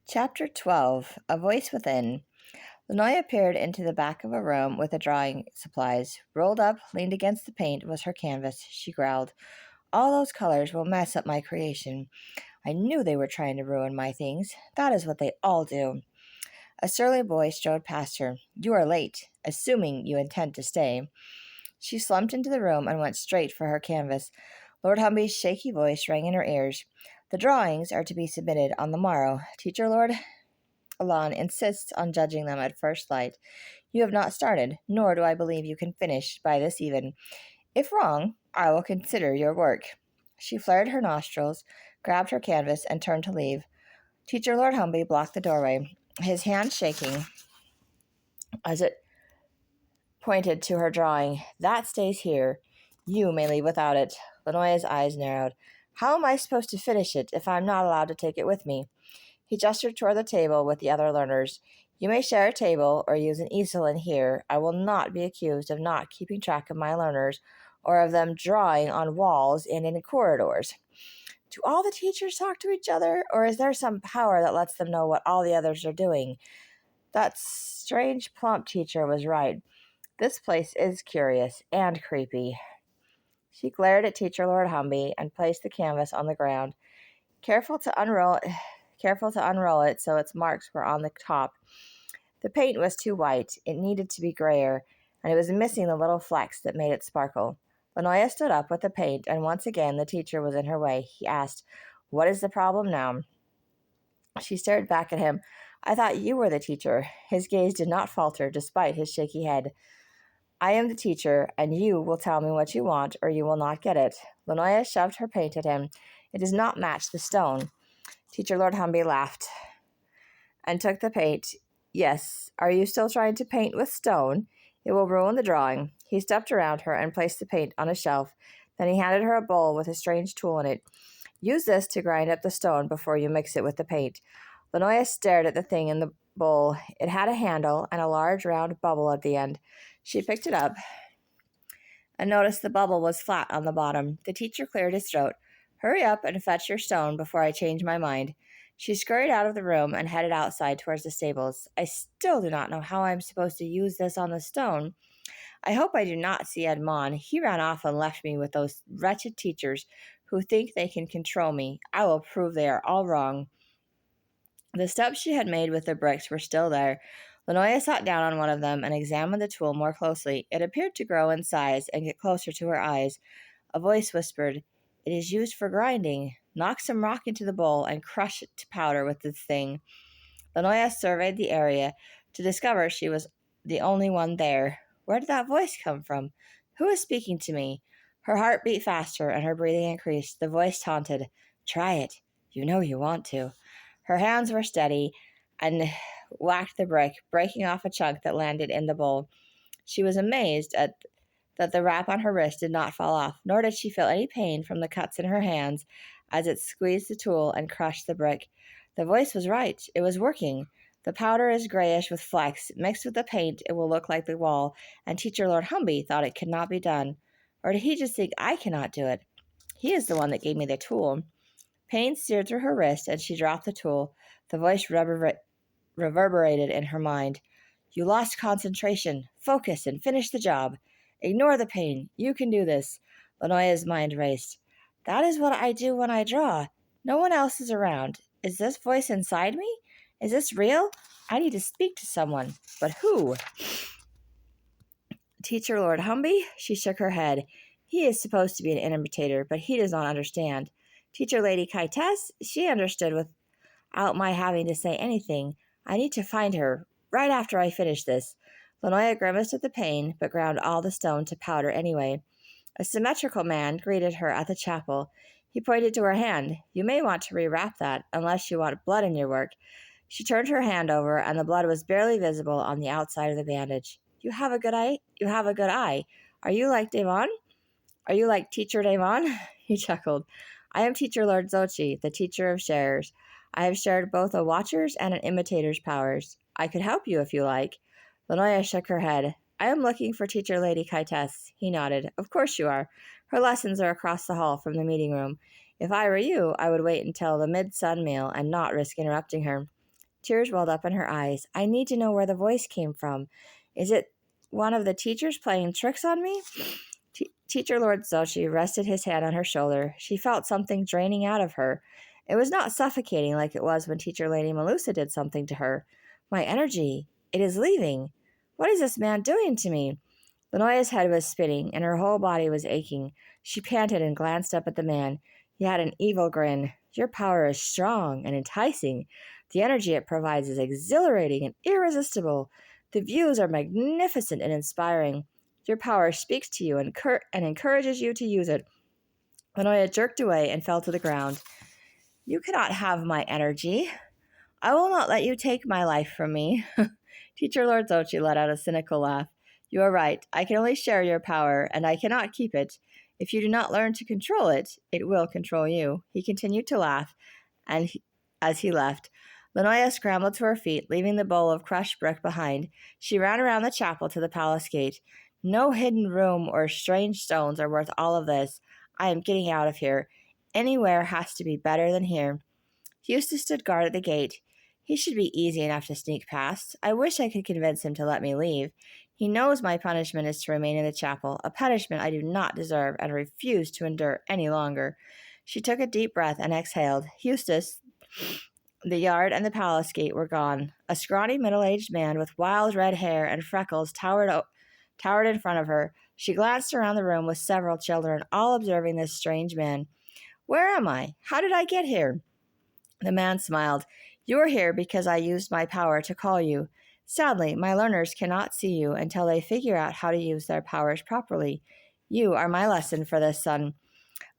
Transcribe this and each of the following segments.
Chapter 12 A Voice Within. Lanoya peered into the back of a room with the drawing supplies. Rolled up, leaned against the paint, was her canvas. She growled, "All those colors will mess up my creation. I knew they were trying to ruin my things. That is what they all do." A surly boy strode past her. "You are late, assuming you intend to stay." She slumped into the room and went straight for her canvas. Lord Humby's shaky voice rang in her ears. "The drawings are to be submitted on the morrow. Teacher Lord Alon insists on judging them at first light. You have not started, nor do I believe you can finish by this even. If wrong, I will consider your work." She flared her nostrils, grabbed her canvas, and turned to leave. Teacher Lord Humby blocked the doorway, his hand shaking as it pointed to her drawing. "That stays here. You may leave without it." Lanoya's eyes narrowed. "How am I supposed to finish it if I'm not allowed to take it with me?" He gestured toward the table with the other learners. "You may share a table or use an easel in here. I will not be accused of not keeping track of my learners or of them drawing on walls and in corridors." Do all the teachers talk to each other, or is there some power that lets them know what all the others are doing? That strange, plump teacher was right. This place is curious and creepy. She glared at Teacher Lord Humby and placed the canvas on the ground, careful to unroll it so its marks were on the top. The paint was too white. It needed to be grayer, and it was missing the little flecks that made it sparkle. Lanoya stood up with the paint, and once again the teacher was in her way. He asked, "What is the problem now?" She stared back at him. "I thought you were the teacher." His gaze did not falter, despite his shaky head. "I am the teacher, and you will tell me what you want, or you will not get it." Lanoya shoved her paint at him. "It does not match the stone." Teacher Lord Humby laughed and took the paint. "Yes, are you still trying to paint with stone? It will ruin the drawing." He stepped around her and placed the paint on a shelf. Then he handed her a bowl with a strange tool in it. "Use this to grind up the stone before you mix it with the paint." Lanoya stared at the thing in the bowl. It had a handle and a large round bubble at the end. She picked it up and noticed the bubble was flat on the bottom. The teacher cleared his throat. "Hurry up and fetch your stone before I change my mind." She scurried out of the room and headed outside towards the stables. "I still do not know how I am supposed to use this on the stone. I hope I do not see Edmond. He ran off and left me with those wretched teachers who think they can control me. I will prove they are all wrong." The steps she had made with the bricks were still there. Lanoya sat down on one of them and examined the tool more closely. It appeared to grow in size and get closer to her eyes. A voice whispered, "It is used for grinding. Knock some rock into the bowl and crush it to powder with this thing." Lanoya surveyed the area to discover she was the only one there. Where did that voice come from? Who is speaking to me? Her heart beat faster and her breathing increased. The voice taunted, "Try it. You know you want to." Her hands were steady and whacked the brick, breaking off a chunk that landed in the bowl. She was amazed at that the wrap on her wrist did not fall off, nor did she feel any pain from the cuts in her hands as it squeezed the tool and crushed the brick. The voice was right. It was working. "The powder is grayish with flecks. Mixed with the paint, it will look like the wall." And Teacher Lord Humby thought it could not be done. Or did he just think I cannot do it? He is the one that gave me the tool. Pain seared through her wrist, and she dropped the tool. The voice reverberated in her mind. "You lost concentration. Focus and finish the job. Ignore the pain. You can do this." Lanoya's mind raced. "That is what I do when I draw. No one else is around. Is this voice inside me? Is this real? I need to speak to someone. But who?" "Teacher Lord Humby?" She shook her head. "He is supposed to be an imitator, but he does not understand. Teacher Lady Kitess? She understood without my having to say anything. I need to find her right after I finish this." Lanoya grimaced at the pain, but ground all the stone to powder anyway. A symmetrical man greeted her at the chapel. He pointed to her hand. "You may want to rewrap that, unless you want blood in your work." She turned her hand over, and the blood was barely visible on the outside of the bandage. You have a good eye. You have a good eye. Are you like Devon? Are you like Teacher Devon?" He chuckled. "I am Teacher Lord Zochi, the teacher of sharers. I have shared both a watcher's and an imitator's powers. I could help you if you like." Lanoya shook her head. "I am looking for Teacher Lady Kitess." He nodded. "Of course you are. Her lessons are across the hall from the meeting room. If I were you, I would wait until the mid-sun meal and not risk interrupting her." Tears welled up in her eyes. I need to know where the voice came from. Is it one of the teachers playing tricks on me? Teacher Lord Zoshi rested his hand on her shoulder. She felt something draining out of her. It was not suffocating like it was when Teacher Lady Melusa did something to her. My energy, it is leaving. What is this man doing to me? Lanoya's head was spinning, and her whole body was aching. She panted and glanced up at the man. He had an evil grin. Your power is strong and enticing. The energy it provides is exhilarating and irresistible. The views are magnificent and inspiring. Your power speaks to you and encourages you to use it. Lanoya jerked away and fell to the ground. You cannot have my energy. I will not let you take my life from me. Teacher Lord Zochi let out a cynical laugh. You are right. I can only share your power, and I cannot keep it. If you do not learn to control it, it will control you. He continued to laugh, as he left. Lanoya scrambled to her feet, leaving the bowl of crushed brick behind. She ran around the chapel to the palace gate. No hidden room or strange stones are worth all of this. I am getting out of here. Anywhere has to be better than here. Eustace stood guard at the gate. He should be easy enough to sneak past. I wish I could convince him to let me leave. He knows my punishment is to remain in the chapel, a punishment I do not deserve and refuse to endure any longer. She took a deep breath and exhaled. Eustace, the yard, and the palace gate were gone. A scrawny middle-aged man with wild red hair and freckles towered in front of her. She glanced around the room with several children, all observing this strange man. Where am I? How did I get here? The man smiled. You are here because I used my power to call you. Sadly, my learners cannot see you until they figure out how to use their powers properly. You are my lesson for this, son.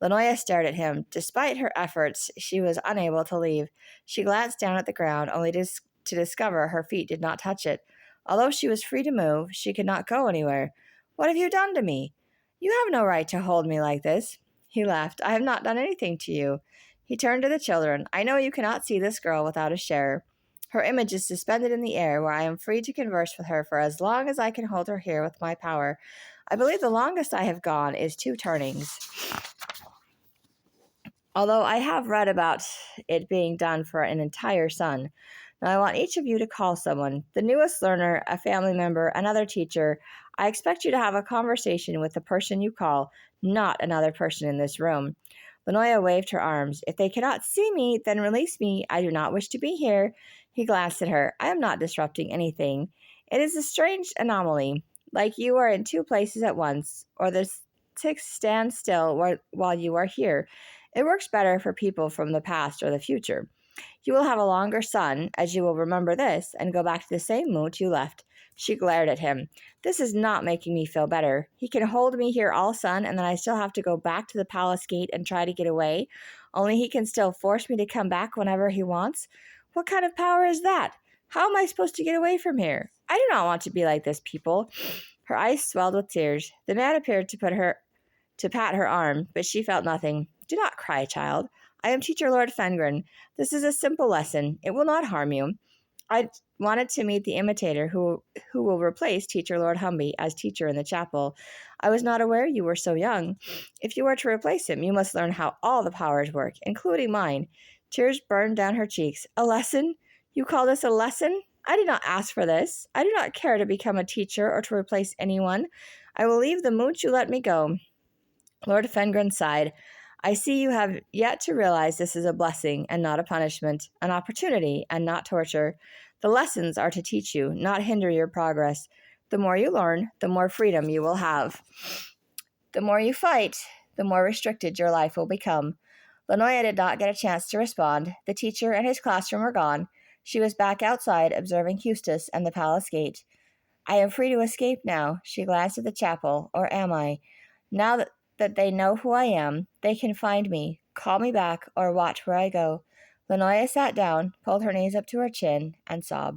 Lanoya stared at him. Despite her efforts, she was unable to leave. She glanced down at the ground, only to discover her feet did not touch it. Although she was free to move, she could not go anywhere. What have you done to me? You have no right to hold me like this. He laughed. I have not done anything to you. He turned to the children. I know you cannot see this girl without a share. Her image is suspended in the air, where I am free to converse with her for as long as I can hold her here with my power. I believe the longest I have gone is 2 turnings. Although I have read about it being done for an entire sun. Now I want each of you to call someone, the newest learner, a family member, another teacher. I expect you to have a conversation with the person you call, not another person in this room. Lanoya waved her arms. If they cannot see me, then release me. I do not wish to be here. He glanced at her. I am not disrupting anything. It is a strange anomaly, like you are in 2 places at once, or the 6 stand still while you are here. It works better for people from the past or the future. You will have a longer sun, as you will remember this, and go back to the same mood you left. She glared at him. This is not making me feel better. He can hold me here all sun, and then I still have to go back to the palace gate and try to get away. Only he can still force me to come back whenever he wants. What kind of power is that? How am I supposed to get away from here? I do not want to be like this, people. Her eyes swelled with tears. The man appeared to pat her arm, but she felt nothing. Do not cry, child. I am Teacher Lord Fengren. This is a simple lesson. It will not harm you. I wanted to meet the imitator who will replace Teacher Lord Humby as teacher in the chapel. I was not aware you were so young. If you are to replace him, you must learn how all the powers work, including mine. Tears burned down her cheeks. A lesson? You call this a lesson? I did not ask for this. I do not care to become a teacher or to replace anyone. I will leave the moment you let me go. Lord Fengren sighed. I see you have yet to realize this is a blessing and not a punishment, an opportunity and not torture. The lessons are to teach you, not hinder your progress. The more you learn, the more freedom you will have. The more you fight, the more restricted your life will become. Lanoya did not get a chance to respond. The teacher and his classroom were gone. She was back outside, observing Eustace and the palace gate. I am free to escape now. She glanced at the chapel. Or am I? Now that they know who I am, they can find me, call me back, or watch where I go. Lanoya sat down, pulled her knees up to her chin, and sobbed.